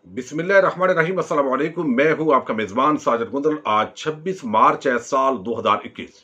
बिस्मिल्लाहिर्रहमानिर्रहीम। अस्सलाम वालेकुम। मैं हूं आपका मेजबान साजिद गुंदल। आज 26 मार्च है साल 2021।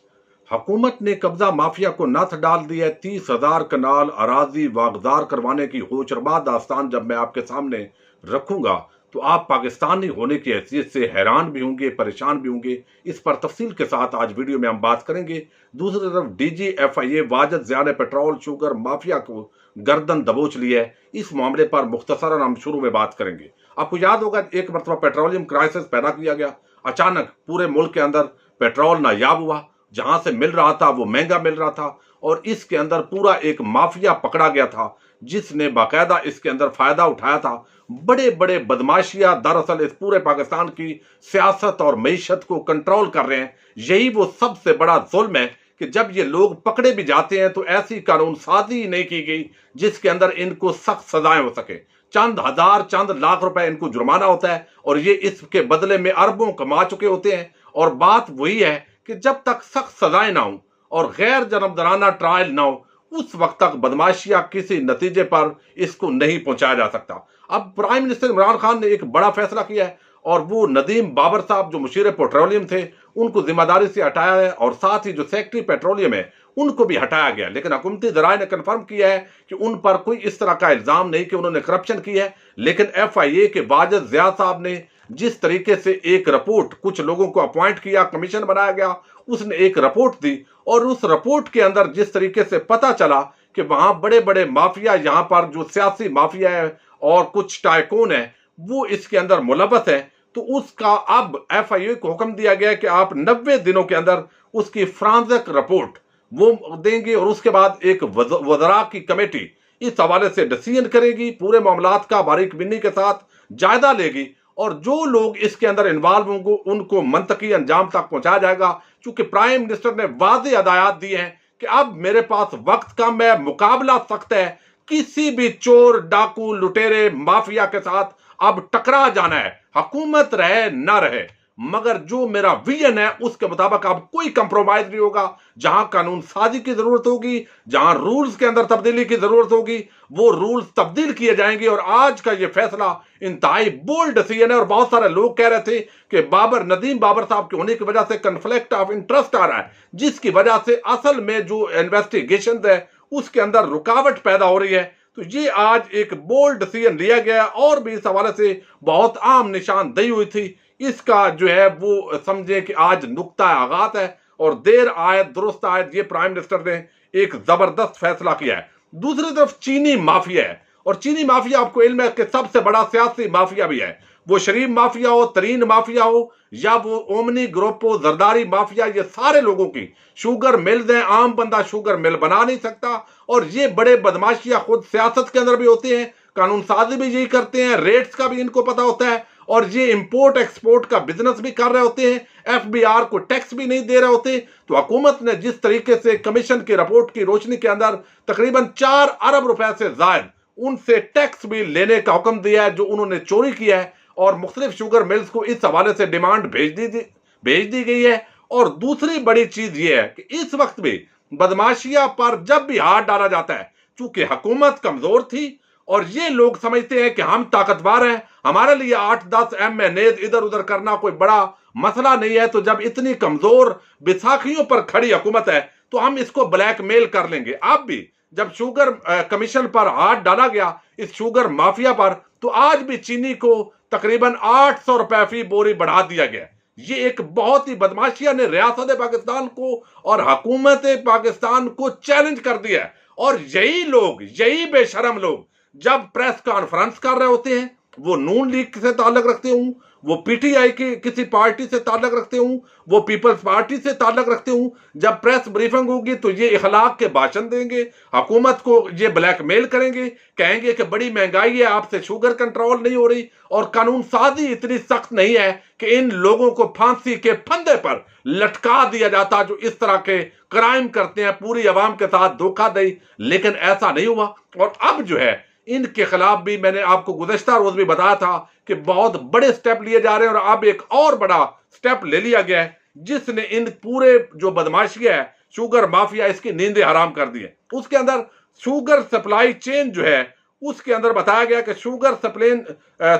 हुकूमत ने कब्जा माफिया को नथ डाल दी है। 30,000 कनाल अराजी वागदार करवाने की होचरबा दास्तान जब मैं आपके सामने रखूंगा तो आप पाकिस्तानी होने की हैसियत से हैरान भी होंगे, परेशान भी होंगे। इस पर तफसील के साथ आज वीडियो में हम बात करेंगे। दूसरी तरफ DGFIA वाजद ज़िया ने पेट्रोल शुगर माफिया को गर्दन दबोच ली है। इस मामले पर मुख्तसरन हम शुरू में बात करेंगे। आपको याद होगा एक मरतबा पेट्रोलियम क्राइसिस पैदा किया गया। अचानक पूरे मुल्क के अंदर पेट्रोल नायाब हुआ। जहां से मिल रहा था वो महंगा मिल रहा था और इसके अंदर पूरा एक माफिया पकड़ा गया था जिसने बाकायदा इसके अंदर फायदा उठाया था। बड़े बड़े बदमाशियां दरअसल इस पूरे पाकिस्तान की सियासत और मईशत को कंट्रोल कर रहे हैं। यही वो सबसे बड़ा जुल्म है कि जब ये लोग पकड़े भी जाते हैं तो ऐसी कानून साजी नहीं की गई जिसके अंदर इनको सख्त सजाएं हो सके। चंद हजार चंद लाख रुपए इनको जुर्माना होता है और ये इसके बदले में अरबों कमा चुके होते हैं। और बात वही है कि जब तक सख्त सजाएं ना हो और गैर जनमदराना ट्रायल ना हो उस वक्त तक बदमाशियां किसी नतीजे पर इसको नहीं पहुंचाया जा सकता। अब प्राइम मिनिस्टर इमरान खान ने एक बड़ा फैसला किया है और वो नदीम बाबर साहब जो मुशीर पेट्रोलियम थे उनको जिम्मेदारी से हटाया है और साथ ही जो सेक्रेटरी पेट्रोलियम है उनको भी हटाया गया। लेकिन हुकूमती जराये ने कंफर्म किया है कि उन पर कोई इस तरह का इल्जाम नहीं कि उन्होंने करप्शन की है। लेकिन FIA के वाजिद ज़िया साहब ने जिस तरीके से एक रिपोर्ट, कुछ लोगों को अपॉइंट किया, कमीशन बनाया गया, उसने एक रिपोर्ट दी और उस रिपोर्ट के अंदर जिस तरीके से पता चला कि वहां बड़े बड़े माफिया, यहां पर जो सियासी माफिया है और कुछ टाइकून है वो इसके अंदर मुलव्वस है, तो उसका अब FIA को हुक्म दिया गया कि आप 90 दिनों के अंदर उसकी फ्रांसिक रिपोर्ट वो देंगे और उसके बाद एक वज़रा की कमेटी इस हवाले से डिसीजन करेगी, पूरे मामलात का बारीक बिन्नी के साथ जायजा लेगी और जो लोग इसके अंदर इन्वॉल्व होंगे उनको मंतकी अंजाम तक पहुंचाया जाएगा। क्योंकि प्राइम मिनिस्टर ने वाज़ेह हदायत दी हैं कि अब मेरे पास वक्त कम है, मुकाबला सख्त है, किसी भी चोर, डाकू, लुटेरे, माफिया के साथ अब टकरा जाना है, हुकूमत रहे ना रहे, मगर जो मेरा विजन है उसके मुताबिक अब कोई कंप्रोमाइज नहीं होगा। जहां कानून साजी की जरूरत होगी, जहां रूल्स के अंदर तब्दीली की जरूरत होगी, वो रूल्स तब्दील किए जाएंगे। और आज का ये फैसला इंतहाई बोल्ड डिसीजन है और बहुत सारे लोग कह रहे थे कि नदीम बाबर साहब के होने की वजह से कंफ्लिक्ट ऑफ इंटरेस्ट आ रहा है, जिसकी वजह से असल में जो इन्वेस्टिगेशन है उसके अंदर रुकावट पैदा हो रही है। तो ये आज एक बोल्ड डिसीजन लिया गया और भी इस हवाले से बहुत आम निशानदेही हुई थी। इसका जो है वो समझे कि आज नुक्ता आगाज है और देर आयत दुरुस्त आयत ये प्राइम मिनिस्टर ने एक जबरदस्त फैसला किया है। दूसरी तरफ चीनी माफिया है और चीनी माफिया आपको इल्म है कि सबसे बड़ा सियासी माफिया भी है। वो शरीफ माफिया हो, तरीन माफिया हो या वो ओमनी ग्रुप हो, जरदारी माफिया, ये सारे लोगों की शुगर मिल्स हैं। आम बंदा शुगर मिल बना नहीं सकता और ये बड़े बदमाशियां खुद सियासत के अंदर भी होते हैं, कानून साजी भी यही करते हैं, रेट्स का भी इनको पता होता है और ये इंपोर्ट एक्सपोर्ट का बिजनेस भी कर रहे होते हैं, FBR को टैक्स भी नहीं दे रहे होते। तो हुकूमत ने जिस तरीके से कमीशन की रिपोर्ट की रोशनी के अंदर तकरीबन 4 अरब रुपए से जायद उनसे टैक्स भी लेने का हुक्म दिया है जो उन्होंने चोरी किया है और मुख्तलिफ शुगर मिल्स को इस हवाले से डिमांड भेज दी गई है। और दूसरी बड़ी चीज ये है कि इस वक्त भी बदमाशिया पर जब भी हाथ डाला जाता है, चूंकि हुकूमत कमजोर थी और ये लोग समझते हैं कि हम ताकतवर हैं, हमारे लिए 8-10 MNA इधर उधर करना कोई बड़ा मसला नहीं है, तो जब इतनी कमजोर बिसाखियों पर खड़ी हुकूमत है तो हम इसको ब्लैकमेल कर लेंगे। अब भी जब शुगर कमीशन पर हाथ डाला गया इस शुगर माफिया पर, तो आज भी चीनी को तकरीबन 800 रुपए फी बोरी बढ़ा दिया गया। ये एक बहुत ही बदमाशिया ने रियासत पाकिस्तान को और हुकूमत पाकिस्तान को चैलेंज कर दिया है। और यही लोग, यही बेशरम लोग जब प्रेस कॉन्फ्रेंस कर रहे होते हैं, वो नून लीग से ताल्लुक रखते हूं, वो PTI की किसी पार्टी से ताल्लुक रखते हूं, वो पीपल्स पार्टी से ताल्लुक रखते हूं, जब प्रेस ब्रीफिंग होगी तो ये इखलाक के भाषण देंगे, हुकूमत को ये ब्लैकमेल करेंगे, कहेंगे कि बड़ी महंगाई है, आपसे शुगर कंट्रोल नहीं हो रही और कानून साजी इतनी सख्त नहीं है कि इन लोगों को फांसी के फंदे पर लटका दिया जाता जो इस तरह के क्राइम करते हैं, पूरी अवाम के साथ धोखाधड़ी। लेकिन ऐसा नहीं हुआ और अब जो है इनके खिलाफ भी मैंने आपको गुज़श्ता रोज भी बताया था कि बहुत बड़े स्टेप लिए जा रहे हैं और अब एक और बड़ा स्टेप ले लिया गया है जिसने इन पूरे जो बदमाशियां है शुगर माफिया इसकी नींदें हराम कर दी है। उसके अंदर शुगर सप्लाई चेन जो है उसके अंदर बताया गया कि sugar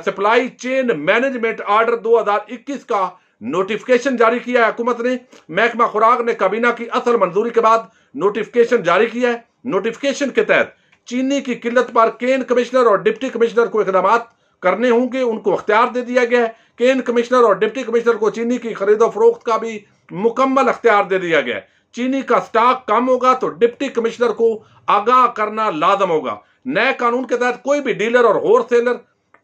supply chain management order 2021 का नोटिफिकेशन जारी किया है हुकूमत ने। महकमा खुराक ने काबीना की असल मंजूरी के बाद नोटिफिकेशन जारी किया है। नोटिफिकेशन के तहत चीनी की किल्लत पर केन कमिश्नर और डिप्टी कमिश्नर को इकदाम करने होंगे, उनको अख्तियार दे दिया गया है। केन कमिश्नर और डिप्टी कमिश्नर को चीनी की खरीदो फरोख्त का भी मुकम्मल अख्तियार दे दिया गया है। चीनी का स्टॉक कम होगा तो डिप्टी कमिश्नर को आगाह करना लाजम होगा। नए कानून के तहत कोई भी डीलर और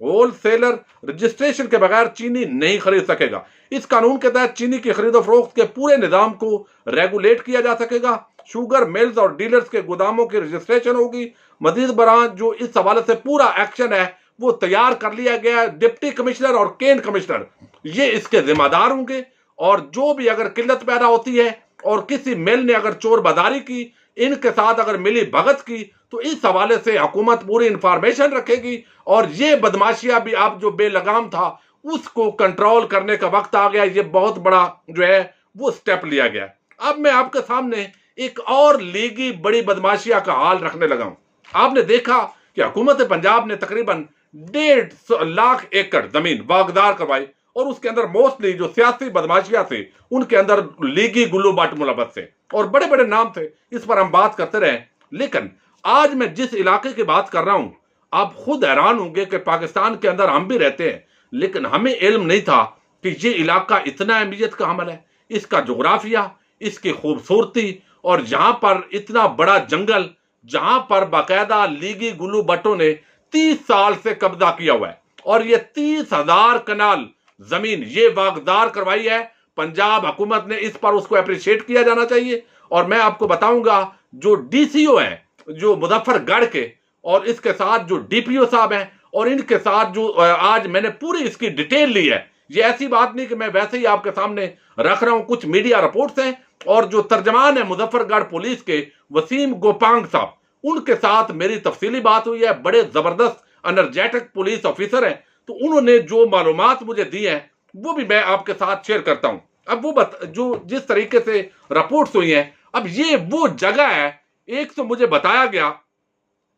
होलसेलर रजिस्ट्रेशन के बगैर चीनी नहीं खरीद सकेगा। इस कानून के तहत चीनी की खरीदो फरोख्त के पूरे निजाम को रेगुलेट किया जा सकेगा। शुगर मिल्स और डीलर्स के गोदामों की रजिस्ट्रेशन होगी। मजीद बरान जो इस हवाले से पूरा एक्शन है वो तैयार कर लिया गया है। डिप्टी कमिश्नर और केन कमिश्नर ये इसके जिम्मेदार होंगे, और जो भी अगर किल्लत पैदा होती है और किसी मिल ने अगर चोर बाजारी की, इनके साथ अगर मिली भगत की, तो इस हवाले से हुकूमत पूरी इंफॉर्मेशन रखेगी। और ये बदमाशियां भी आप जो बेलगाम था उसको कंट्रोल करने का वक्त आ गया। ये बहुत बड़ा जो है वो स्टेप लिया गया। अब मैं आपके सामने एक और लीगी बड़ी बदमाशियां का हाल रखने लगा हूं। आपने देखा कि हुकूमत पंजाब ने तकरीबन 1.5 लाख एकड़ जमीन वागदार करवाई, और उसके अंदर मोस्टली जो सियासी बदमाशियां थे उनके अंदर लीगी गुल्लू बट मुलव्वस थे और बड़े बड़े नाम थे। इस पर हम बात करते रहे, लेकिन आज मैं जिस इलाके की बात कर रहा हूं, आप खुद हैरान होंगे कि पाकिस्तान के अंदर हम भी रहते हैं, लेकिन हमें इल्म नहीं था कि ये इलाका इतना अहमियत का हमल है। इसका जोग्राफिया, इसकी खूबसूरती, और यहां पर इतना बड़ा जंगल जहां पर बाकायदा लीगी गुल्लू भट्टों ने 30 साल से कब्जा किया हुआ है, और ये 30,000 कनाल जमीन ये वागदार करवाई है पंजाब हुकूमत ने। इस पर उसको अप्रिशिएट किया जाना चाहिए। और मैं आपको बताऊंगा जो डीसीओ हैं जो मुजफ्फरगढ़ के, और इसके साथ जो डीपीओ साहब हैं, और इनके साथ जो आज मैंने पूरी इसकी डिटेल ली है। ये ऐसी बात नहीं कि मैं वैसे ही आपके सामने रख रहा हूं, कुछ मीडिया रिपोर्ट्स हैं, और जो तर्जमान है मुजफ्फरगढ़ पुलिस के वसीम गोपांग साहब, उनके साथ मेरी तफसीली बात हुई है। बड़े जबरदस्त एनर्जेटिक पुलिस ऑफिसर हैं, तो उन्होंने जो मालूमात मुझे दी है वो भी मैं आपके साथ शेयर करता हूं। अब वो जो जिस तरीके से रिपोर्ट्स हुई हैं, अब ये वो जगह है। एक तो मुझे बताया गया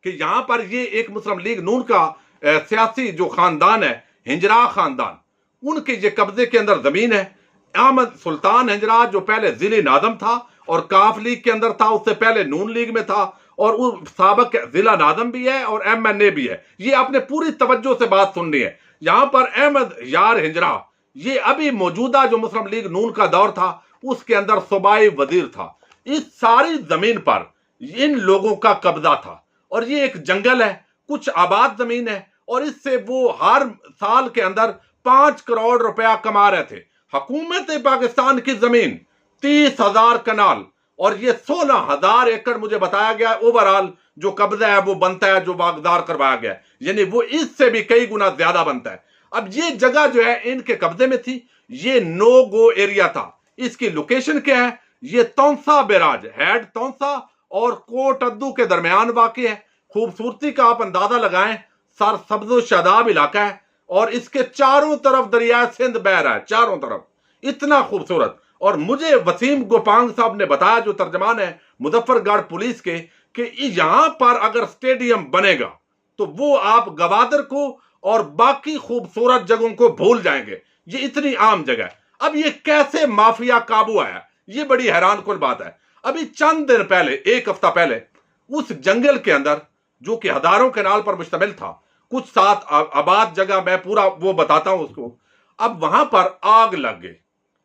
कि यहां पर ये एक मुस्लिम लीग नून का सियासी जो खानदान है, हिंजरा खानदान, उनके ये कब्जे के अंदर जमीन है। अहमद सुल्तान हिंजरा जो पहले जिले नादम था और काफ लीग के अंदर था, उससे पहले नून लीग में था, और वो साबक जिला नादम भी है और एमएनए भी है। ये आपने पूरी तवज्जो से बात सुननी है। यहां पर अहमद यार हिंजरा ये अभी मौजूदा जो मुस्लिम लीग नून का दौर था उसके अंदर सूबाई वजीर था। इस सारी जमीन पर इन लोगों का कब्जा था, और ये एक जंगल है, कुछ आबाद जमीन है, और इससे वो हर साल के अंदर 5 करोड़ रुपया कमा रहे थे। हुकूमत पाकिस्तान की जमीन 30,000 कनाल, और ये 16,000 एकड़ मुझे बताया गया ओवरऑल जो कब्जा है वो बनता है, जो वागदार करवाया गया, यानी वो इससे भी कई गुना ज्यादा बनता है। अब ये जगह जो है इनके कब्जे में थी, ये नो गो एरिया था। इसकी लोकेशन क्या है? ये तौंसा बैराज, हेड तौंसा और कोट अद्दू के दरमियान वाक़ई है। खूबसूरती का आप अंदाजा लगाएं, सर सब्ज़ो शादाब इलाका है, और इसके चारों तरफ दरिया सिंध बह रहा है, चारों तरफ, इतना खूबसूरत। और मुझे वसीम गोपांग साहब ने बताया, जो तर्जमान है मुजफ्फरगढ़ पुलिस के, कि यहां पर अगर स्टेडियम बनेगा तो वो आप गवादर को और बाकी खूबसूरत जगहों को भूल जाएंगे। ये इतनी आम जगह है। अब ये कैसे माफिया काबू आया, ये बड़ी हैरान कुन बात है। अभी चंद दिन पहले, एक हफ्ता पहले, उस जंगल के अंदर जो कि हजारों कैनाल पर मुश्तमिल था, कुछ सात आबाद जगह, मैं पूरा वो बताता हूं उसको। अब वहां पर आग लग गई,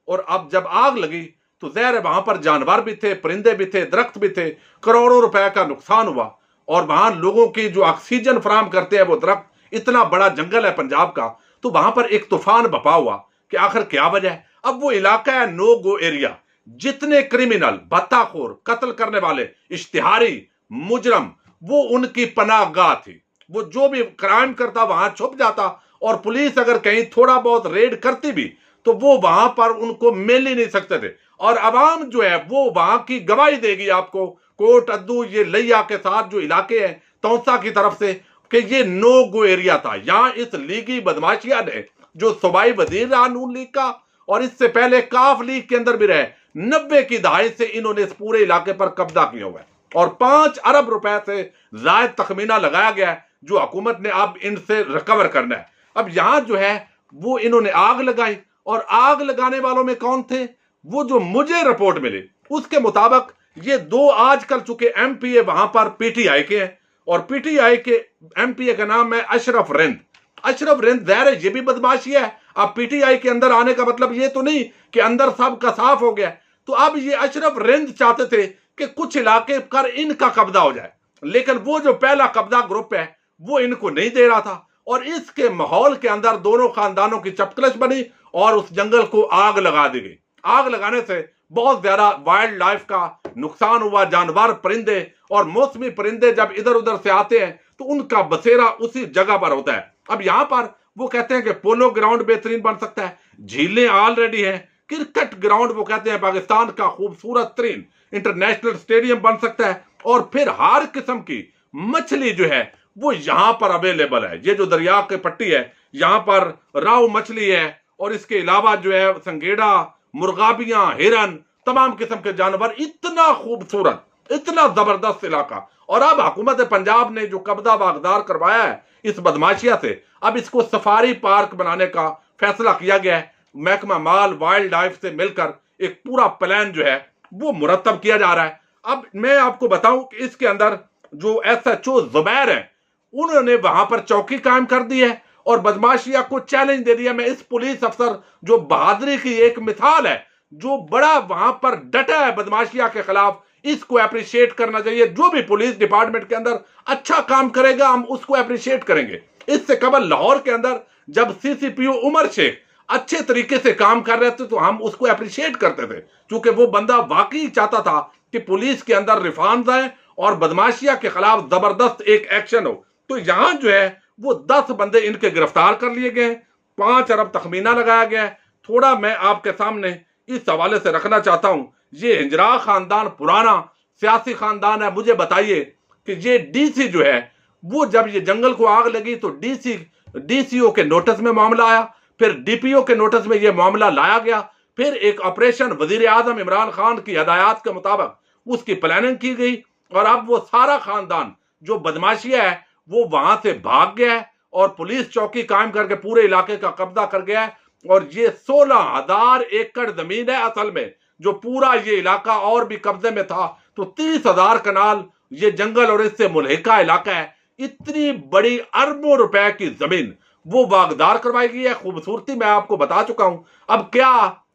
और अब जब आग लगी तो ज़ाहिर है वहां पर जानवर भी थे, परिंदे भी थे, दरख्त भी थे, करोड़ों रुपए का नुकसान हुआ। और वहां लोगों की जो ऑक्सीजन फराम करते हैं वो दरख्त, इतना बड़ा जंगल है पंजाब का, तो वहां पर एक तूफान बपा हुआ कि आखिर क्या वजह है। अब वो इलाका है नो गो एरिया। जितने क्रिमिनल, भत्ताखोर, कत्ल करने वाले, इश्तिहारी, मुजरम, वो उनकी पनाहगाह थी। वो जो भी क्राइम करता वहां छुप जाता, और पुलिस अगर कहीं थोड़ा बहुत रेड करती भी तो वो वहां पर उनको मिल ही नहीं सकते थे। और अवाम जो है वो वहां की गवाही देगी आपको, कोट अद्दू, ये लिया के साथ जो इलाके हैं तौसा की तरफ से, कि ये नो गो एरिया था। यहां इस लीगी बदमाशिया ने, जो सूबाई वजीर रहा नून लीग का, और इससे पहले काफ लीग के अंदर भी रहे, 90 की दहाई से इन्होंने इस पूरे इलाके पर कब्जा किया हुआ है। और 5 अरब रुपए से जायद तखमीना लगाया गया है जो हुकूमत ने अब इनसे रिकवर करना है। अब यहां जो है वो इन्होंने आग लगाई, और आग लगाने वालों में कौन थे? वो जो मुझे रिपोर्ट मिली उसके मुताबिक ये दो आज कल चुके एमपीए वहां पर पीटीआई के हैं, और पीटीआई के एमपीए का नाम है अशरफ रिंद। अशरफ रिंद ज़ाहिर है ये भी बदमाशी है। अब पीटीआई के अंदर आने का मतलब ये तो नहीं कि अंदर सब का साफ हो गया। तो अब ये अशरफ रिंद चाहते थे कि कुछ इलाके कर इनका कब्जा हो जाए, लेकिन वो जो पहला कब्जा ग्रुप है वो इनको नहीं दे रहा था, और इसके माहौल के अंदर दोनों खानदानों की चपकलश बनी और उस जंगल को आग लगा दी गई। आग लगाने से बहुत ज्यादा वाइल्ड लाइफ का नुकसान हुआ। जानवर, परिंदे और मौसमी परिंदे जब इधर उधर से आते हैं तो उनका बसेरा उसी जगह पर होता है। अब यहां पर वो कहते हैं कि पोलो ग्राउंड बेहतरीन बन सकता है, झीलें ऑलरेडी हैं, क्रिकेट ग्राउंड वो कहते हैं पाकिस्तान का खूबसूरत तरीन इंटरनेशनल स्टेडियम बन सकता है, और फिर हर किस्म की मछली जो है वो यहां पर अवेलेबल है। ये जो दरिया की पट्टी है यहां पर राव मछली है, और इसके अलावा जो है संगेड़ा, मुर्गाबियां, हिरन, तमाम किस्म के जानवर। इतना खूबसूरत, इतना जबरदस्त इलाका। और अब हुकूमत पंजाब ने जो कब्जा वागदार करवाया है इस बदमाशिया से, अब इसको सफारी पार्क बनाने का फैसला किया गया है। महकमा माल वाइल्ड लाइफ से मिलकर एक पूरा प्लान जो है वो मुरतब किया जा रहा है। अब मैं आपको बताऊं कि इसके अंदर जो एसएचओ जुबैर है उन्होंने वहां पर चौकी कायम कर दी है और बदमाशिया को चैलेंज दे दिया। मैं इस पुलिस अफसर जो बहादुरी की एक मिसाल है, जो बड़ा वहां पर डटा है बदमाशिया के खिलाफ, इसको अप्रिशिएट करना चाहिए। जो भी पुलिस डिपार्टमेंट के अंदर अच्छा काम करेगा हम उसको अप्रिशिएट करेंगे। इससे कबल लाहौर के अंदर जब सीसीपीओ उमर शेख अच्छे तरीके से काम कर रहे थे तो हम उसको अप्रिशिएट करते थे, क्योंकि वो बंदा वाकई चाहता था कि पुलिस के अंदर रिफॉर्म्स आए और बदमाशिया के खिलाफ जबरदस्त एक एक्शन हो। तो यहां जो है वो 10 बंदे इनके गिरफ्तार कर लिए गए, 5 अरब तखमीना लगाया गया है। थोड़ा मैं आपके सामने इस हवाले से रखना चाहता हूं, ये हिजरा खानदान पुराना सियासी खानदान है। मुझे बताइए कि ये डीसी जो है वो जब ये जंगल को आग लगी तो डीसीओ के नोटिस में मामला आया, फिर डीपीओ के नोटिस में ये मामला लाया गया, फिर एक ऑपरेशन वजीर आजम इमरान खान की हदायत के मुताबिक उसकी प्लानिंग की गई, और अब वो सारा खानदान जो बदमाशिया है वो वहां से भाग गया है और पुलिस चौकी कायम करके पूरे इलाके का कब्जा कर गया है। और ये 16,000 एकड़ जमीन है असल में, जो पूरा ये इलाका और भी कब्जे में था। तो 30,000 कनाल ये जंगल और इससे मुल्हिका इलाका है। इतनी बड़ी अरबों रुपए की जमीन वो वागदार करवाई गई है। खूबसूरती मैं आपको बता चुका हूं। अब क्या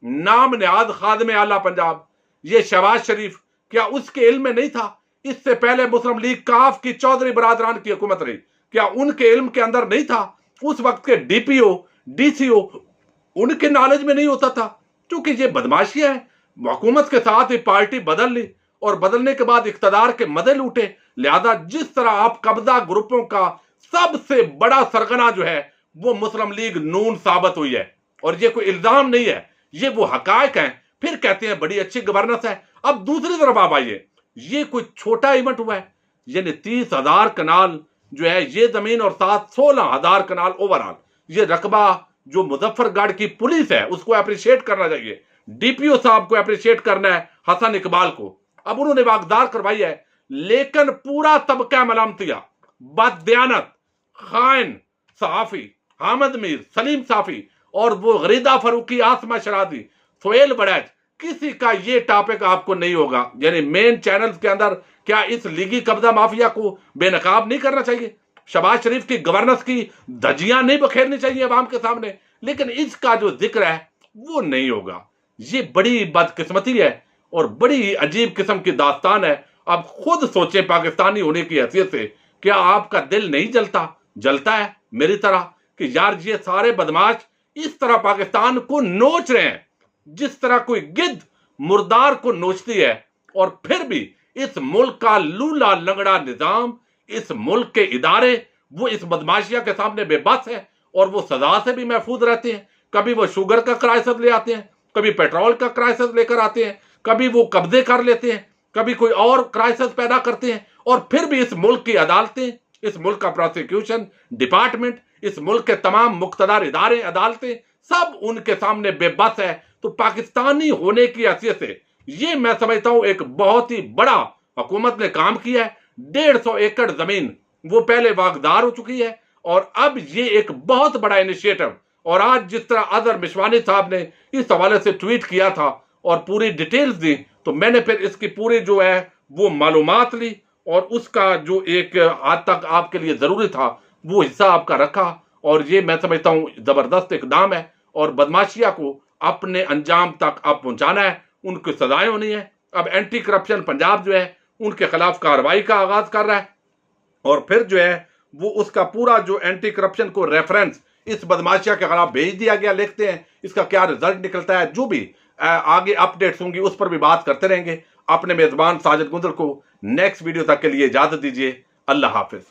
नाम नियाज खादिम आला पंजाब ये शहबाज शरीफ, क्या उसके इल्म में नहीं था? इससे पहले मुस्लिम लीग काफ की चौधरी बरादरान की हुकूमत रही, क्या उनके इल्म के अंदर नहीं था? उस वक्त के डीपीओ डीसीओ उनके नॉलेज में नहीं होता था? क्योंकि ये बदमाशियां है। हुकूमत के साथ ही पार्टी बदल ली और बदलने के बाद इख्तदार के मजे लूटे। लिहाजा जिस तरह आप कब्जा ग्रुपों का सबसे बड़ा सरगना जो है वो मुस्लिम लीग नून साबित हुई है। और ये कोई इल्जाम नहीं है, ये वो हकायक हैं। फिर कहते हैं बड़ी अच्छी गवर्नेंस है। अब दूसरी तरफ आप आइए, ये कोई छोटा इवेंट हुआ है? यानी 30,000 कनाल जो है ये जमीन और साथ 16,000 कनाल ओवरऑल। ये रकबा जो मुजफ्फरगढ़ की पुलिस है उसको अप्रिशिएट करना चाहिए, डीपीओ साहब को अप्रिशिएट करना है, हसन इकबाल को। अब उन्होंने वागदार करवाई है, लेकिन पूरा तबका मलामतिया, बददियानत, खाइन सहाफी हामिद मीर, सलीम साफी और वो गरीदा फरूकी, आसमा शरादी, सोहेल बड़ैच, किसी का ये टॉपिक आपको नहीं होगा। यानी मेन चैनल्स के अंदर क्या इस लीगी कब्जा माफिया को बेनकाब नहीं करना चाहिए? शहबाज शरीफ की गवर्नेंस की धज्जियां नहीं बखेरनी चाहिए अवाम के सामने? लेकिन इसका जो जिक्र है वो नहीं होगा। ये बड़ी बदकिस्मती है और बड़ी अजीब किस्म की दास्तान है। अब खुद सोचे पाकिस्तानी होने की हैसियत से, क्या आपका दिल नहीं जलता है मेरी तरह कि यार ये सारे बदमाश इस तरह पाकिस्तान को नोच रहे हैं जिस तरह कोई गिद्ध मुर्दार को नोचती है, और फिर भी इस मुल्क का लूला लंगड़ा निजाम, इस मुल्क के इदारे वो इस बदमाशिया के सामने बेबस है और वो सजा से भी महफूज रहते हैं। कभी वो शुगर का क्राइसिस ले आते हैं, कभी पेट्रोल का क्राइसिस लेकर आते हैं, कभी वो कब्जे कर लेते हैं, कभी कोई और क्राइसिस पैदा करते हैं, और फिर भी इस मुल्क की अदालतें, इस मुल्क का प्रोसिक्यूशन डिपार्टमेंट, इस मुल्क के तमाम मुख्तदार इदारे, अदालतें सब उनके सामने बेबस है। तो पाकिस्तानी होने की हैसियत से ये मैं समझता हूं एक बहुत ही बड़ा हुकूमत ने काम किया है। 150 एकड़ जमीन वो पहले वाकदार हो चुकी है और अब ये एक बहुत बड़ा इनिशिएटिव, और आज जिस तरह अजहर मिशवानी साहब ने इस हवाले से ट्वीट किया था और पूरी डिटेल्स दी, तो मैंने फिर इसकी पूरी जो है वो मालूमात ली और उसका जो एक हद तक आपके लिए ज़रूरी था वो हिस्सा आपका रखा। और ये मैं समझता हूँ ज़बरदस्त इकदाम है और बदमाशिया को अपने अंजाम तक अब पहुंचाना है, उनको सजाएं होनी है। अब एंटी करप्शन पंजाब जो है उनके खिलाफ कार्रवाई का आगाज कर रहा है और फिर जो है वो उसका पूरा जो एंटी करप्शन को रेफरेंस इस बदमाशिया के खिलाफ भेज दिया गया। लिखते हैं इसका क्या रिजल्ट निकलता है, जो भी आगे अपडेट्स होंगी उस पर भी बात करते रहेंगे। अपने मेजबान साजिद गुंजर को नेक्स्ट वीडियो तक के लिए इजाजत दीजिए। अल्लाह हाफिज।